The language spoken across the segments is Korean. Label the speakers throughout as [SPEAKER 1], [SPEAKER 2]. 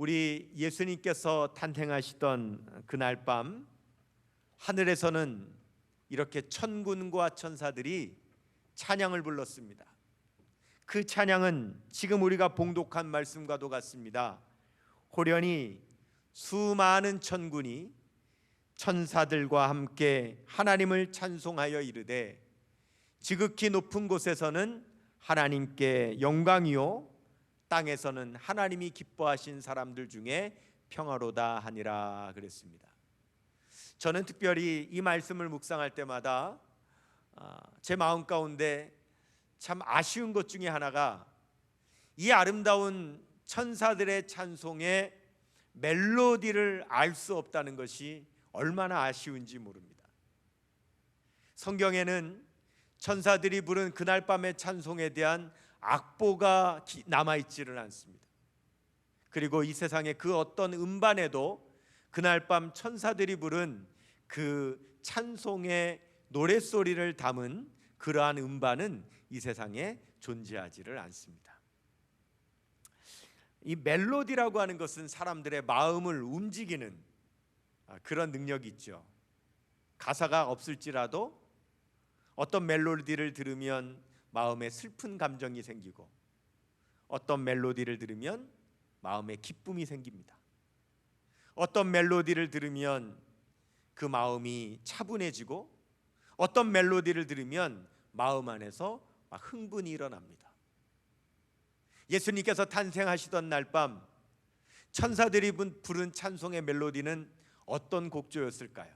[SPEAKER 1] 우리 예수님께서 탄생하시던 그날 밤 하늘에서는 이렇게 천군과 천사들이 찬양을 불렀습니다. 그 찬양은 지금 우리가 봉독한 말씀과도 같습니다. 호련히 수많은 천군이 천사들과 함께 하나님을 찬송하여 이르되 지극히 높은 곳에서는 하나님께 영광이요 땅에서는 하나님이 기뻐하신 사람들 중에 평화로다 하니라 그랬습니다. 저는 특별히 이 말씀을 묵상할 때마다 제 마음 가운데 참 아쉬운 것 중에 하나가 이 아름다운 천사들의 찬송의 멜로디를 알 수 없다는 것이 얼마나 아쉬운지 모릅니다. 성경에는 천사들이 부른 그날 밤의 찬송에 대한 악보가 남아있지를 않습니다. 그리고 이 세상의 그 어떤 음반에도 그날 밤 천사들이 부른 그 찬송의 노랫소리를 담은 그러한 음반은 이 세상에 존재하지를 않습니다. 이 멜로디라고 하는 것은 사람들의 마음을 움직이는 그런 능력이 있죠. 가사가 없을지라도 어떤 멜로디를 들으면 마음에 슬픈 감정이 생기고 어떤 멜로디를 들으면 마음에 기쁨이 생깁니다. 어떤 멜로디를 들으면 그 마음이 차분해지고 어떤 멜로디를 들으면 마음 안에서 막 흥분이 일어납니다. 예수님께서 탄생하시던 날 밤 천사들이 부른 찬송의 멜로디는 어떤 곡조였을까요?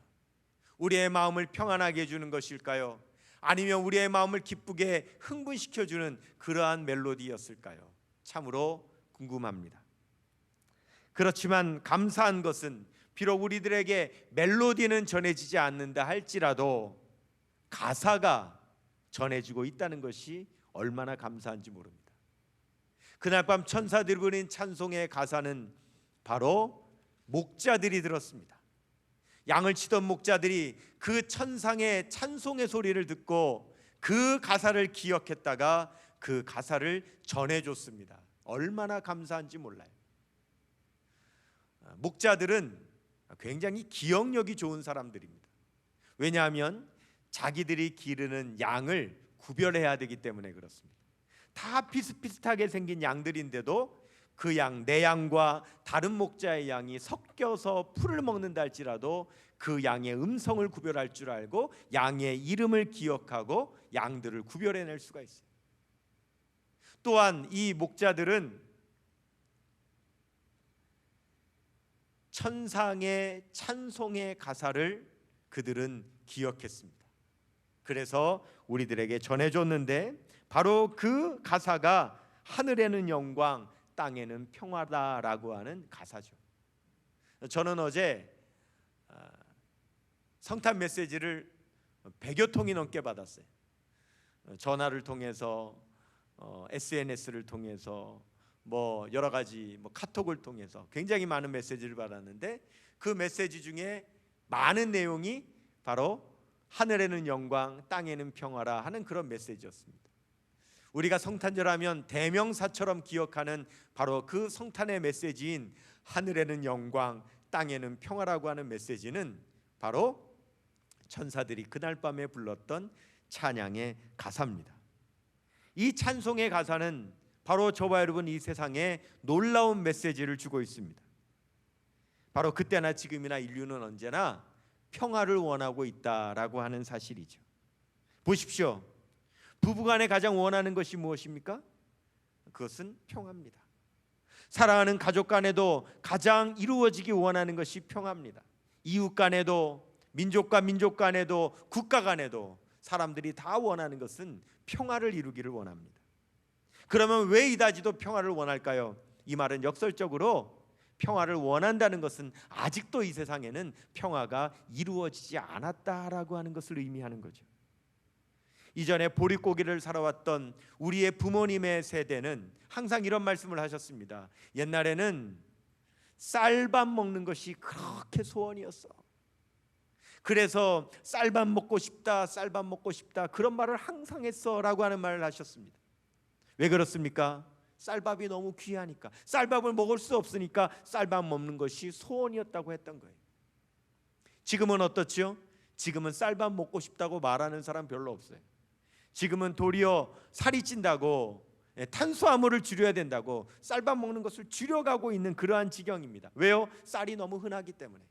[SPEAKER 1] 우리의 마음을 평안하게 해주는 것일까요? 아니면 우리의 마음을 기쁘게 흥분시켜주는 그러한 멜로디였을까요? 참으로 궁금합니다. 그렇지만 감사한 것은 비록 우리들에게 멜로디는 전해지지 않는다 할지라도 가사가 전해지고 있다는 것이 얼마나 감사한지 모릅니다. 그날 밤 천사들이 부른 찬송의 가사는 바로 목자들이 들었습니다. 양을 치던 목자들이 그 천상의 찬송의 소리를 듣고 그 가사를 기억했다가 그 가사를 전해줬습니다. 얼마나 감사한지 몰라요. 목자들은 굉장히 기억력이 좋은 사람들입니다. 왜냐하면 자기들이 기르는 양을 구별해야 되기 때문에 그렇습니다. 다 비슷비슷하게 생긴 양들인데도 그 양, 내 양과 다른 목자의 양이 섞여서 풀을 먹는다 할지라도 그 양의 음성을 구별할 줄 알고 양의 이름을 기억하고 양들을 구별해낼 수가 있어요. 또한 이 목자들은 천상의 찬송의 가사를 그들은 기억했습니다. 그래서 우리들에게 전해줬는데 바로 그 가사가 하늘에는 영광 땅에는 평화다라고 하는 가사죠. 저는 어제 성탄 메시지를 100여 통이 넘게 받았어요. 전화를 통해서 SNS를 통해서 여러 가지 카톡을 통해서 굉장히 많은 메시지를 받았는데 그 메시지 중에 많은 내용이 바로 하늘에는 영광 땅에는 평화라 하는 그런 메시지였습니다. 우리가 성탄절하면 대명사처럼 기억하는 바로 그 성탄의 메시지인 하늘에는 영광 땅에는 평화라고 하는 메시지는 바로 천사들이 그날 밤에 불렀던 찬양의 가사입니다. 이 찬송의 가사는 바로 저와 여러분 이 세상에 놀라운 메시지를 주고 있습니다. 바로 그때나 지금이나 인류는 언제나 평화를 원하고 있다라고 하는 사실이죠. 보십시오. 부부간에 가장 원하는 것이 무엇입니까? 그것은 평화입니다. 사랑하는 가족 간에도 가장 이루어지기 원하는 것이 평화입니다. 이웃 간에도 민족과 민족 간에도 국가 간에도 사람들이 다 원하는 것은 평화를 이루기를 원합니다. 그러면 왜 이다지도 평화를 원할까요? 이 말은 역설적으로 평화를 원한다는 것은 아직도 이 세상에는 평화가 이루어지지 않았다라고 하는 것을 의미하는 거죠. 이전에 보릿고기를 살아왔던 우리의 부모님의 세대는 항상 이런 말씀을 하셨습니다. 옛날에는 쌀밥 먹는 것이 그렇게 소원이었어. 그래서 쌀밥 먹고 싶다, 쌀밥 먹고 싶다 그런 말을 항상 했어라고 하는 말을 하셨습니다. 왜 그렇습니까? 쌀밥이 너무 귀하니까, 쌀밥을 먹을 수 없으니까 쌀밥 먹는 것이 소원이었다고 했던 거예요. 지금은 어떻죠? 지금은 쌀밥 먹고 싶다고 말하는 사람 별로 없어요. 지금은 도리어 살이 찐다고, 탄수화물을 줄여야 된다고 쌀밥 먹는 것을 줄여가고 있는 그러한 지경입니다. 왜요? 쌀이 너무 흔하기 때문에.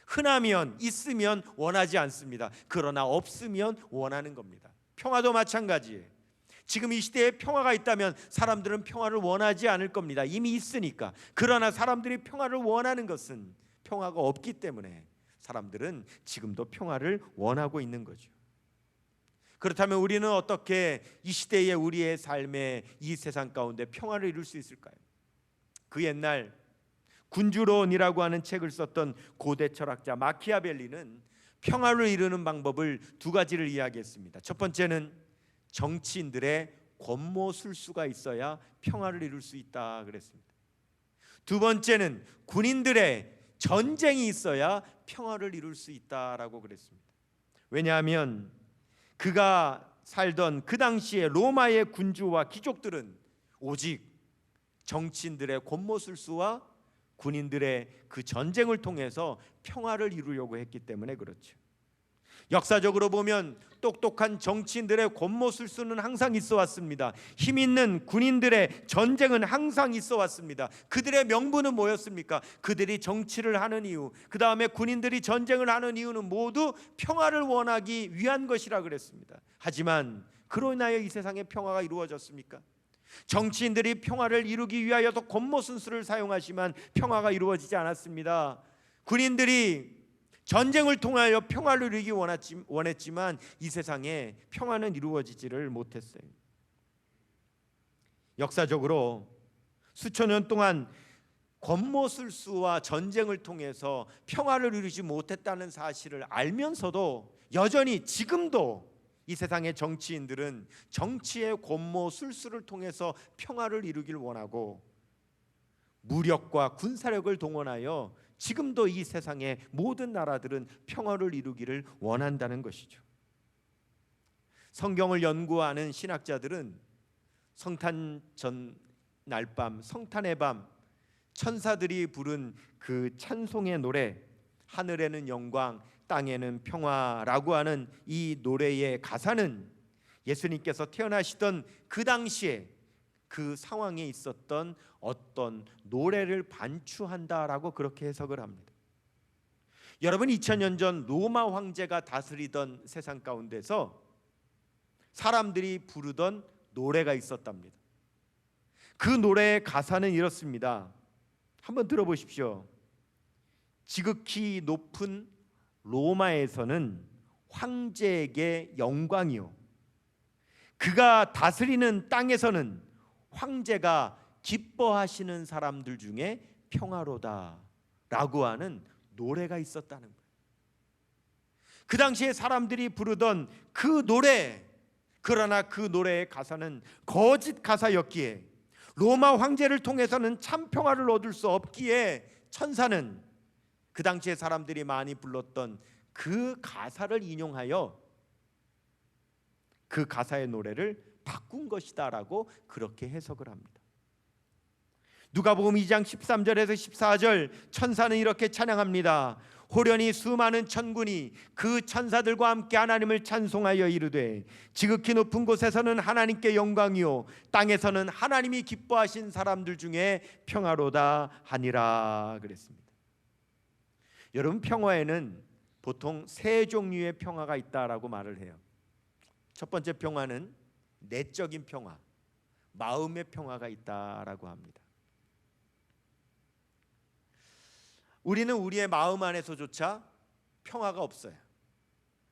[SPEAKER 1] 흔하면, 있으면 원하지 않습니다. 그러나 없으면 원하는 겁니다. 평화도 마찬가지예요. 지금 이 시대에 평화가 있다면 사람들은 평화를 원하지 않을 겁니다. 이미 있으니까. 그러나 사람들이 평화를 원하는 것은 평화가 없기 때문에 사람들은 지금도 평화를 원하고 있는 거죠. 그렇다면 우리는 어떻게 이 시대의 우리의 삶에, 이 세상 가운데 평화를 이룰 수 있을까요? 그 옛날 군주론이라고 하는 책을 썼던 고대 철학자 마키아벨리는 평화를 이루는 방법을 두 가지를 이야기했습니다. 첫 번째는 정치인들의 권모술수가 있어야 평화를 이룰 수 있다 그랬습니다. 두 번째는 군인들의 전쟁이 있어야 평화를 이룰 수 있다라고 그랬습니다. 왜냐하면 그가 살던 그 당시에 로마의 군주와 귀족들은 오직 정치인들의 권모술수와 군인들의 그 전쟁을 통해서 평화를 이루려고 했기 때문에 그렇죠. 역사적으로 보면 똑똑한 정치인들의 권모술수는 항상 있어 왔습니다. 힘 있는 군인들의 전쟁은 항상 있어 왔습니다. 그들의 명분은 뭐였습니까? 그들이 정치를 하는 이유, 그 다음에 군인들이 전쟁을 하는 이유는 모두 평화를 원하기 위한 것이라 그랬습니다. 하지만 그로 인하여 이 세상에 평화가 이루어졌습니까? 정치인들이 평화를 이루기 위하여서 권모술수를 사용하지만 평화가 이루어지지 않았습니다. 군인들이 전쟁을 통하여 평화를 이루기 원했지만 이 세상에 평화는 이루어지지를 못했어요. 역사적으로 수천 년 동안 권모술수와 전쟁을 통해서 평화를 이루지 못했다는 사실을 알면서도 여전히 지금도 이 세상의 정치인들은 정치의 권모술수를 통해서 평화를 이루길 원하고 무력과 군사력을 동원하여 지금도 이 세상의 모든 나라들은 평화를 이루기를 원한다는 것이죠. 성경을 연구하는 신학자들은 성탄 전 날밤, 성탄의 밤, 천사들이 부른 그 찬송의 노래, 하늘에는 영광, 땅에는 평화라고 하는 이 노래의 가사는 예수님께서 태어나시던 그 당시에 그 상황에 있었던 어떤 노래를 반추한다라고 그렇게 해석을 합니다. 여러분, 2000년 전 로마 황제가 다스리던 세상 가운데서 사람들이 부르던 노래가 있었답니다. 그 노래의 가사는 이렇습니다. 한번 들어보십시오. 지극히 높은 로마에서는 황제에게 영광이요, 그가 다스리는 땅에서는 황제가 기뻐하시는 사람들 중에 평화로다 라고 하는 노래가 있었다는 거예요. 그 당시에 사람들이 부르던 그 노래, 그러나 그 노래의 가사는 거짓 가사였기에 로마 황제를 통해서는 참 평화를 얻을 수 없기에 천사는 그 당시에 사람들이 많이 불렀던 그 가사를 인용하여 그 가사의 노래를 바꾼 것이다라고 그렇게 해석을 합니다. 누가복음 2장 13절에서 14절 천사는 이렇게 찬양합니다. 호련히 수많은 천군이 그 천사들과 함께 하나님을 찬송하여 이르되 지극히 높은 곳에서는 하나님께 영광이요 땅에서는 하나님이 기뻐하신 사람들 중에 평화로다 하니라 그랬습니다. 여러분, 평화에는 보통 세 종류의 평화가 있다라고 말을 해요. 첫 번째 평화는 내적인 평화, 마음의 평화가 있다라고 합니다. 우리는 우리의 마음 안에서조차 평화가 없어요.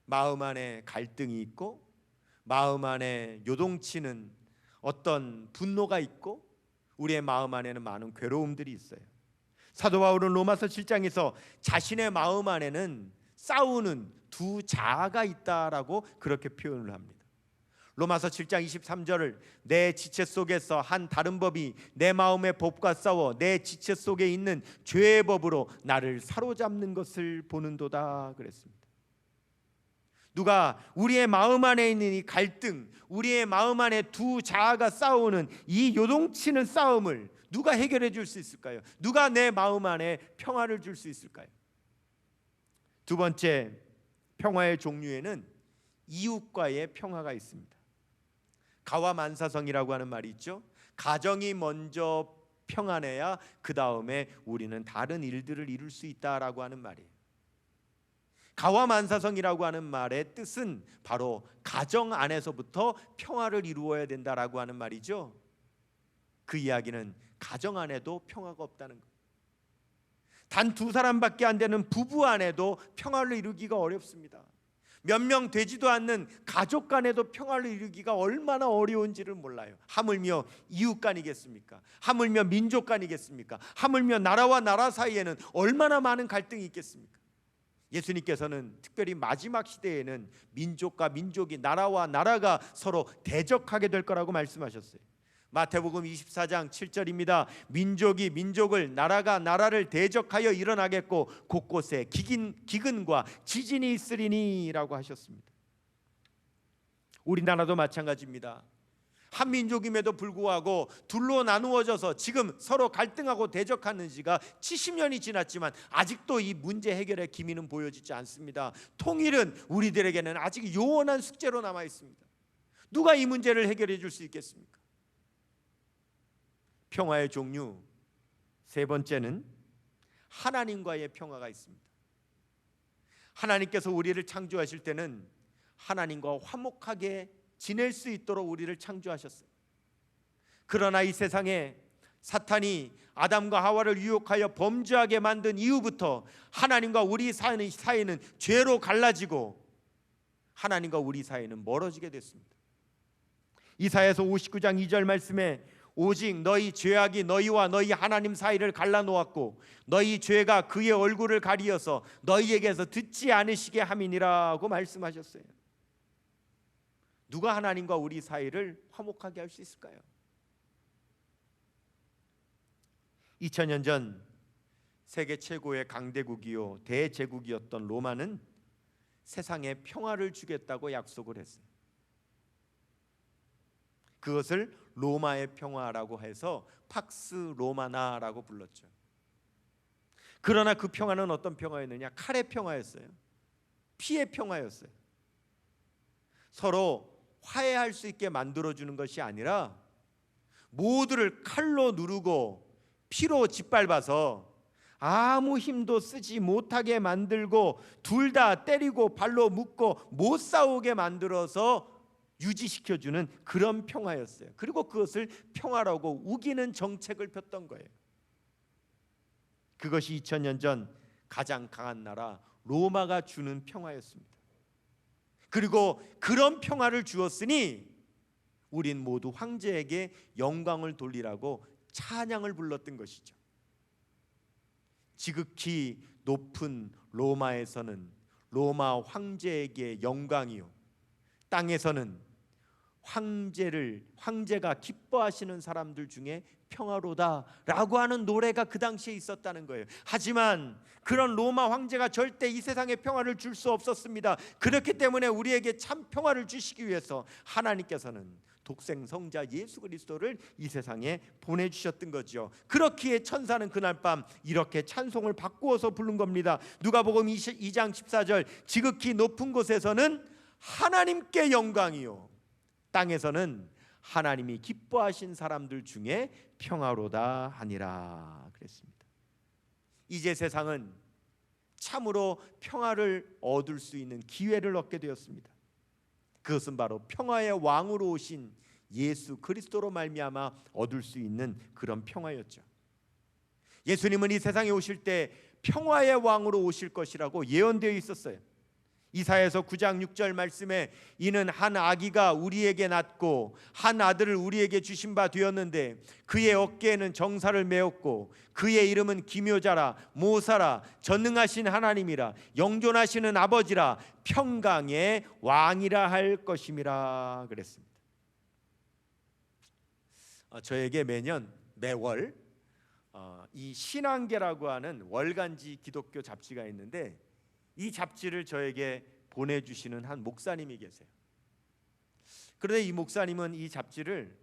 [SPEAKER 1] 마음 안에 갈등이 있고 마음 안에 요동치는 어떤 분노가 있고 우리의 마음 안에는 많은 괴로움들이 있어요. 사도 바울은 로마서 7장에서 자신의 마음 안에는 싸우는 두 자아가 있다라고 그렇게 표현을 합니다. 로마서 7장 23절을 내 지체 속에서 한 다른 법이 내 마음의 법과 싸워 내 지체 속에 있는 죄의 법으로 나를 사로잡는 것을 보는도다 그랬습니다. 누가 우리의 마음 안에 있는 이 갈등, 우리의 마음 안에 두 자아가 싸우는 이 요동치는 싸움을 누가 해결해 줄 수 있을까요? 누가 내 마음 안에 평화를 줄 수 있을까요? 두 번째, 평화의 종류에는 이웃과의 평화가 있습니다. 가와만사성이라고 하는 말이 있죠. 가정이 먼저 평안해야 그 다음에 우리는 다른 일들을 이룰 수 있다라고 하는 말이에요. 가와만사성이라고 하는 말의 뜻은 바로 가정 안에서부터 평화를 이루어야 된다라고 하는 말이죠. 그 이야기는 가정 안에도 평화가 없다는 것. 단 두 사람밖에 안 되는 부부 안에도 평화를 이루기가 어렵습니다. 몇 명 되지도 않는 가족 간에도 평화를 이루기가 얼마나 어려운지를 몰라요. 하물며 이웃 간이겠습니까? 하물며 민족 간이겠습니까? 하물며 나라와 나라 사이에는 얼마나 많은 갈등이 있겠습니까? 예수님께서는 특별히 마지막 시대에는 민족과 민족이, 나라와 나라가 서로 대적하게 될 거라고 말씀하셨어요. 마태복음 24장 7절입니다. 민족이 민족을, 나라가 나라를 대적하여 일어나겠고 곳곳에 기근과 지진이 있으리니 라고 하셨습니다. 우리나라도 마찬가지입니다. 한 민족임에도 불구하고 둘로 나누어져서 지금 서로 갈등하고 대적하는 지가 70년이 지났지만 아직도 이 문제 해결의 기미는 보여지지 않습니다. 통일은 우리들에게는 아직 요원한 숙제로 남아 있습니다. 누가 이 문제를 해결해 줄 수 있겠습니까? 평화의 종류 세 번째는 하나님과의 평화가 있습니다. 하나님께서 우리를 창조하실 때는 하나님과 화목하게 지낼 수 있도록 우리를 창조하셨어요. 그러나 이 세상에 사탄이 아담과 하와를 유혹하여 범죄하게 만든 이후부터 하나님과 우리 사이는 죄로 갈라지고 하나님과 우리 사이는 멀어지게 됐습니다. 이사야서 59장 2절 말씀에 오직 너희 죄악이 너희와 너희 하나님 사이를 갈라놓았고 너희 죄가 그의 얼굴을 가리어서 너희에게서 듣지 않으시게 함이니라고 말씀하셨어요. 누가 하나님과 우리 사이를 화목하게 할 수 있을까요? 2000년 전 세계 최고의 강대국이요 대제국이었던 로마는 세상에 평화를 주겠다고 약속을 했어요. 그것을 로마의 평화라고 해서 팍스 로마나라고 불렀죠. 그러나 그 평화는 어떤 평화였느냐? 칼의 평화였어요. 피의 평화였어요. 서로 화해할 수 있게 만들어주는 것이 아니라 모두를 칼로 누르고 피로 짓밟아서 아무 힘도 쓰지 못하게 만들고 둘 다 때리고 발로 묶고 못 싸우게 만들어서 유지시켜주는 그런 평화였어요. 그리고 그것을 평화라고 우기는 정책을 폈던 거예요. 그것이 2000년 전 가장 강한 나라 로마가 주는 평화였습니다. 그리고 그런 평화를 주었으니 우린 모두 황제에게 영광을 돌리라고 찬양을 불렀던 것이죠. 지극히 높은 로마에서는 로마 황제에게 영광이요, 땅에서는 황제가 기뻐하시는 사람들 중에 평화로다라고 하는 노래가 그 당시에 있었다는 거예요. 하지만 그런 로마 황제가 절대 이 세상에 평화를 줄 수 없었습니다. 그렇기 때문에 우리에게 참 평화를 주시기 위해서 하나님께서는 독생 성자 예수 그리스도를 이 세상에 보내주셨던 거죠. 그렇기에 천사는 그날 밤 이렇게 찬송을 바꾸어서 부른 겁니다. 누가복음 2장 14절 지극히 높은 곳에서는 하나님께 영광이요 땅에서는 하나님이 기뻐하신 사람들 중에 평화로다 하니라 그랬습니다. 이제 세상은 참으로 평화를 얻을 수 있는 기회를 얻게 되었습니다. 그것은 바로 평화의 왕으로 오신 예수 그리스도로 말미암아 얻을 수 있는 그런 평화였죠. 예수님은 이 세상에 오실 때 평화의 왕으로 오실 것이라고 예언되어 있었어요. 이사야서 9장 6절 말씀에 이는 한 아기가 우리에게 낳고 한 아들을 우리에게 주신 바 되었는데 그의 어깨에는 정사를 메었고 그의 이름은 기묘자라 모사라 전능하신 하나님이라 영존하시는 아버지라 평강의 왕이라 할 것임이라 그랬습니다. 저에게 매월 이 신앙계라고 하는 월간지 기독교 잡지가 있는데 이 잡지를 저에게 보내주시는 한 목사님이 계세요. 그런데 이 목사님은 이 잡지를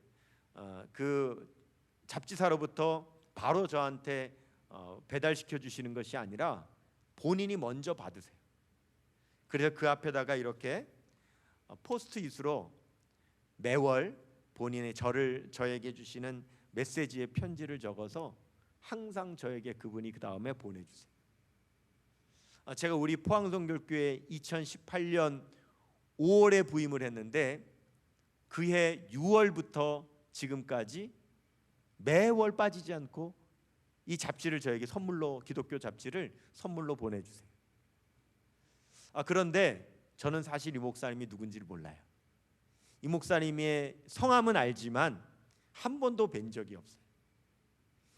[SPEAKER 1] 그 잡지사로부터 바로 저한테 배달시켜 주시는 것이 아니라 본인이 먼저 받으세요. 그래서 그 앞에다가 이렇게 포스트잇으로 매월 본인의 저에게 주시는 메시지의 편지를 적어서 항상 저에게 그분이 그 다음에 보내주세요. 제가 우리 포항성결교회 2018년 5월에 부임을 했는데 그해 6월부터 지금까지 매월 빠지지 않고 이 잡지를 저에게 선물로, 기독교 잡지를 선물로 보내주세요. 그런데 저는 사실 이 목사님이 누군지를 몰라요. 이 목사님의 성함은 알지만 한 번도 뵌 적이 없어요.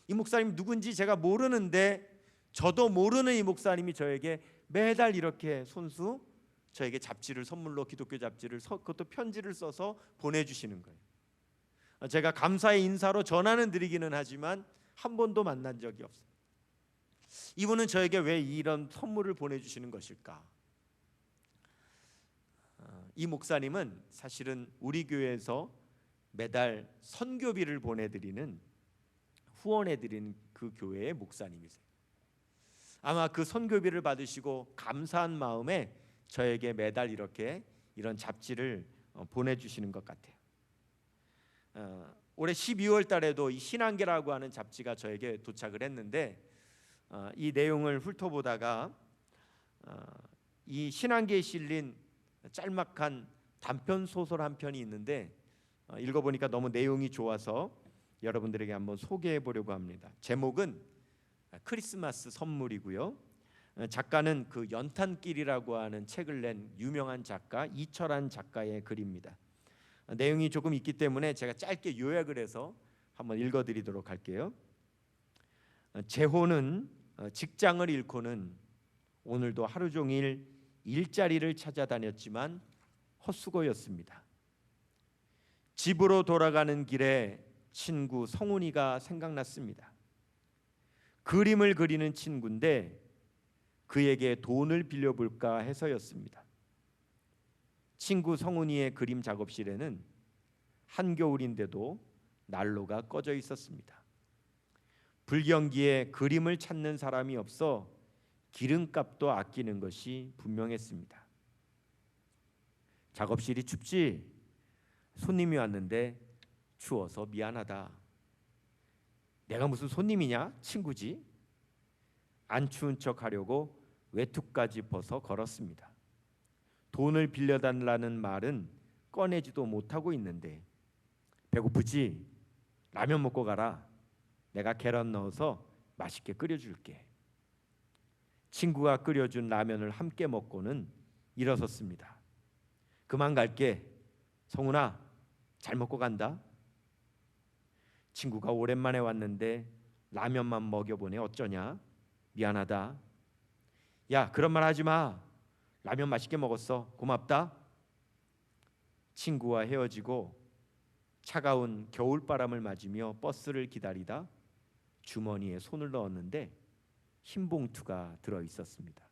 [SPEAKER 1] 이 목사님 누군지 제가 모르는데 저도 모르는 이 목사님이 저에게 매달 이렇게 손수 저에게 잡지를 선물로, 기독교 잡지를, 그것도 편지를 써서 보내주시는 거예요. 제가 감사의 인사로 전화는 드리기는 하지만 한 번도 만난 적이 없어요. 이분은 저에게 왜 이런 선물을 보내주시는 것일까? 이 목사님은 사실은 우리 교회에서 매달 선교비를 보내드리는, 후원해드리는 그 교회의 목사님이세요. 아마 그 선교비를 받으시고 감사한 마음에 저에게 매달 이런 잡지를 보내주시는 것 같아요. 올해 12월 달에도 이 신앙계라고 하는 잡지가 저에게 도착을 했는데 이 내용을 훑어보다가 이 신앙계에 실린 짤막한 단편 소설 한 편이 있는데 읽어보니까 너무 내용이 좋아서 여러분들에게 한번 소개해 보려고 합니다. 제목은 크리스마스 선물이고요. 작가는 그 연탄길이라고 하는 책을 낸 유명한 작가 이철한 작가의 글입니다. 내용이 조금 있기 때문에 제가 짧게 요약을 해서 한번 읽어드리도록 할게요. 재호는 직장을 잃고는 오늘도 하루 종일 일자리를 찾아다녔지만 헛수고였습니다. 집으로 돌아가는 길에 친구 성훈이가 생각났습니다. 그림을 그리는 친구인데 그에게 돈을 빌려볼까 해서였습니다. 친구 성훈이의 그림 작업실에는 한겨울인데도 난로가 꺼져 있었습니다. 불경기에 그림을 찾는 사람이 없어 기름값도 아끼는 것이 분명했습니다. 작업실이 춥지? 손님이 왔는데 추워서 미안하다. 내가 무슨 손님이냐? 친구지? 안 추운 척 하려고 외투까지 벗어 걸었습니다. 돈을 빌려달라는 말은 꺼내지도 못하고 있는데 배고프지? 라면 먹고 가라. 내가 계란 넣어서 맛있게 끓여줄게. 친구가 끓여준 라면을 함께 먹고는 일어섰습니다. 그만 갈게. 성훈아, 잘 먹고 간다. 친구가 오랜만에 왔는데 라면만 먹여보네. 어쩌냐? 미안하다. 야, 그런 말 하지 마. 라면 맛있게 먹었어. 고맙다. 친구와 헤어지고 차가운 겨울바람을 맞으며 버스를 기다리다 주머니에 손을 넣었는데 흰 봉투가 들어 있었습니다.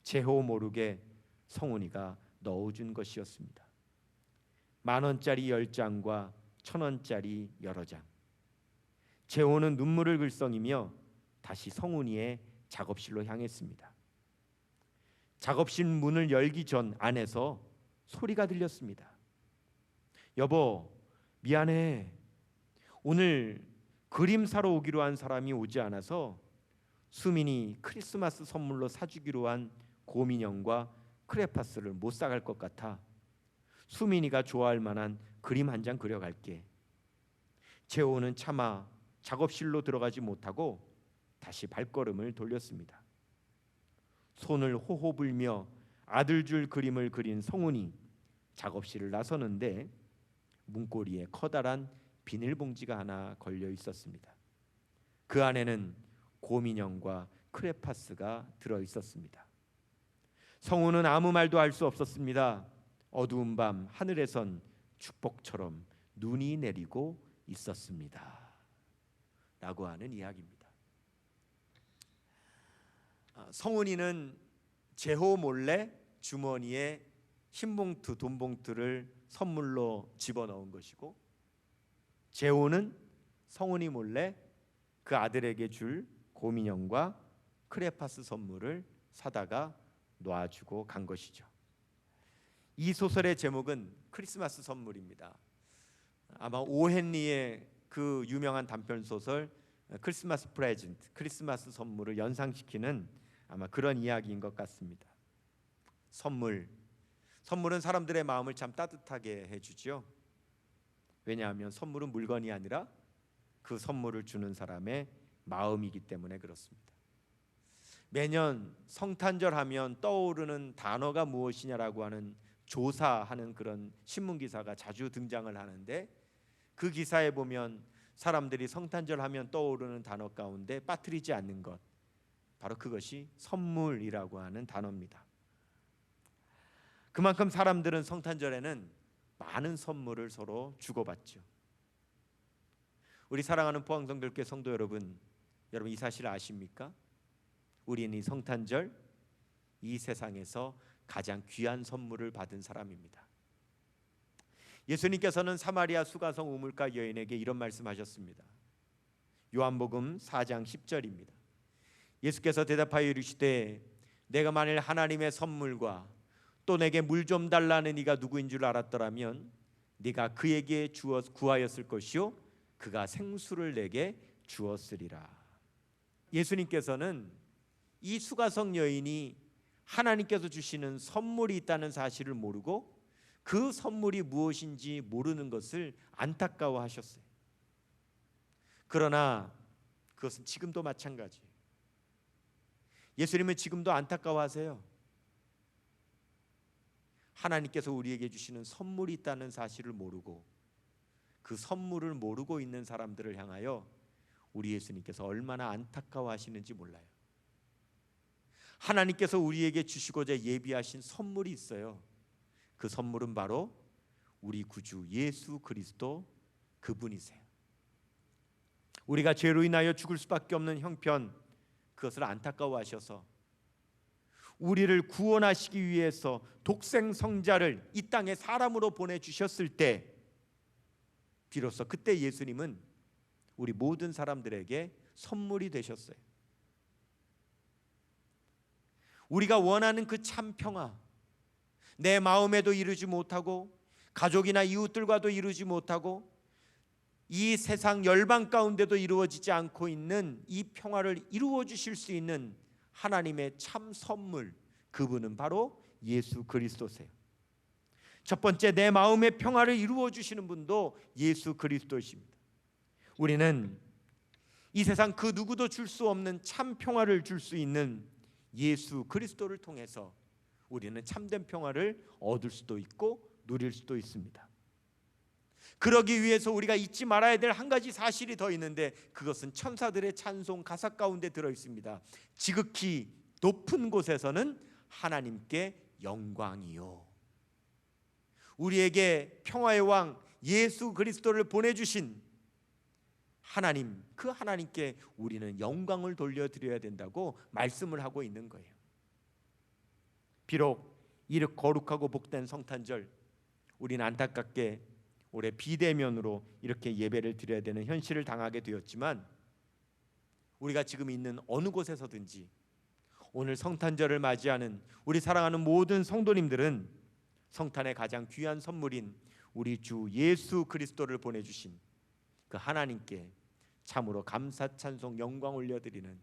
[SPEAKER 1] 제호 모르게 성훈이가 넣어준 것이었습니다. 10,000원짜리 10장과 1,000원짜리 여러 장. 제호는 눈물을 글썽이며 다시 성훈이의 작업실로 향했습니다. 작업실 문을 열기 전 안에서 소리가 들렸습니다. 여보, 미안해. 오늘 그림 사러 오기로 한 사람이 오지 않아서 수민이 크리스마스 선물로 사주기로 한 곰인형과 크레파스를 못 사갈 것 같아. 수민이가 좋아할 만한 그림 한 장 그려갈게. 재호는 차마 작업실로 들어가지 못하고 다시 발걸음을 돌렸습니다. 손을 호호 불며 아들 줄 그림을 그린 성훈이 작업실을 나서는데 문고리에 커다란 비닐봉지가 하나 걸려 있었습니다. 그 안에는 곰인형과 크레파스가 들어 있었습니다. 성훈은 아무 말도 할 수 없었습니다. 어두운 밤 하늘에선 축복처럼 눈이 내리고 있었습니다. 라고 하는 이야기입니다. 성훈이는 제호 몰래 주머니에 흰 봉투, 돈 봉투를 선물로 집어넣은 것이고, 제오는 성은이 몰래 그 아들에게 줄 곰인형과 크레파스 선물을 사다가 놔주고 간 것이죠. 이 소설의 제목은 크리스마스 선물입니다. 아마 오 헨리의 그 유명한 단편 소설 크리스마스 프레젠트, 크리스마스 선물을 연상시키는 아마 그런 이야기인 것 같습니다. 선물은 사람들의 마음을 참 따뜻하게 해주죠. 왜냐하면 선물은 물건이 아니라 그 선물을 주는 사람의 마음이기 때문에 그렇습니다. 매년 성탄절 하면 떠오르는 단어가 무엇이냐라고 하는 조사하는 그런 신문 기사가 자주 등장을 하는데, 그 기사에 보면 사람들이 성탄절 하면 떠오르는 단어 가운데 빠뜨리지 않는 것, 바로 그것이 선물이라고 하는 단어입니다. 그만큼 사람들은 성탄절에는 많은 선물을 서로 주고받죠. 우리 사랑하는 포항성결교회 성도 여러분 이 사실 아십니까? 우리는 이 성탄절 이 세상에서 가장 귀한 선물을 받은 사람입니다. 예수님께서는 사마리아 수가성 우물가 여인에게 이런 말씀하셨습니다. 요한복음 4장 10절입니다. 예수께서 대답하여 이르시되 내가 만일 하나님의 선물과 또 내게 물 좀 달라는 이가 누구인 줄 알았더라면 네가 그에게 구하였을 것이요 그가 생수를 내게 주었으리라. 예수님께서는 이 수가성 여인이 하나님께서 주시는 선물이 있다는 사실을 모르고 그 선물이 무엇인지 모르는 것을 안타까워하셨어요. 그러나 그것은 지금도 마찬가지예요. 예수님은 지금도 안타까워하세요. 하나님께서 우리에게 주시는 선물이 있다는 사실을 모르고 그 선물을 모르고 있는 사람들을 향하여 우리 예수님께서 얼마나 안타까워하시는지 몰라요. 하나님께서 우리에게 주시고자 예비하신 선물이 있어요. 그 선물은 바로 우리 구주 예수 그리스도 그분이세요. 우리가 죄로 인하여 죽을 수밖에 없는 형편, 그것을 안타까워하셔서 우리를 구원하시기 위해서 독생 성자를 이 땅에 사람으로 보내주셨을 때 비로소 그때 예수님은 우리 모든 사람들에게 선물이 되셨어요. 우리가 원하는 그 참 평화, 내 마음에도 이루지 못하고 가족이나 이웃들과도 이루지 못하고 이 세상 열방 가운데도 이루어지지 않고 있는 이 평화를 이루어 주실 수 있는 하나님의 참 선물, 그분은 바로 예수 그리스도세요. 첫 번째, 내 마음의 평화를 이루어 주시는 분도 예수 그리스도이십니다. 우리는 이 세상 그 누구도 줄 수 없는 참 평화를 줄 수 있는 예수 그리스도를 통해서 우리는 참된 평화를 얻을 수도 있고 누릴 수도 있습니다. 그러기 위해서 우리가 잊지 말아야 될 한 가지 사실이 더 있는데, 그것은 천사들의 찬송 가사 가운데 들어 있습니다. 지극히 높은 곳에서는 하나님께 영광이요. 우리에게 평화의 왕 예수 그리스도를 보내주신 하나님, 그 하나님께 우리는 영광을 돌려드려야 된다고 말씀을 하고 있는 거예요. 비록 이렇게 거룩하고 복된 성탄절, 우리는 안타깝게 올해 비대면으로 이렇게 예배를 드려야 되는 현실을 당하게 되었지만, 우리가 지금 있는 어느 곳에서든지 오늘 성탄절을 맞이하는 우리 사랑하는 모든 성도님들은 성탄의 가장 귀한 선물인 우리 주 예수 그리스도를 보내주신 그 하나님께 참으로 감사 찬송 영광 올려드리는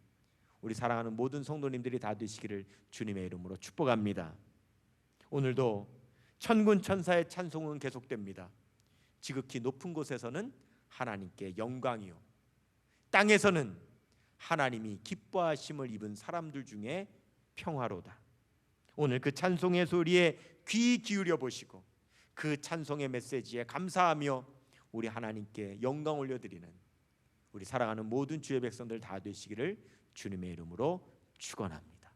[SPEAKER 1] 우리 사랑하는 모든 성도님들이 다 되시기를 주님의 이름으로 축복합니다. 오늘도 천군 천사의 찬송은 계속됩니다. 지극히 높은 곳에서는 하나님께 영광이요, 땅에서는 하나님이 기뻐하심을 입은 사람들 중에 평화로다. 오늘 그 찬송의 소리에 귀 기울여 보시고 그 찬송의 메시지에 감사하며 우리 하나님께 영광 올려드리는 우리 사랑하는 모든 주의 백성들 다 되시기를 주님의 이름으로 축원합니다.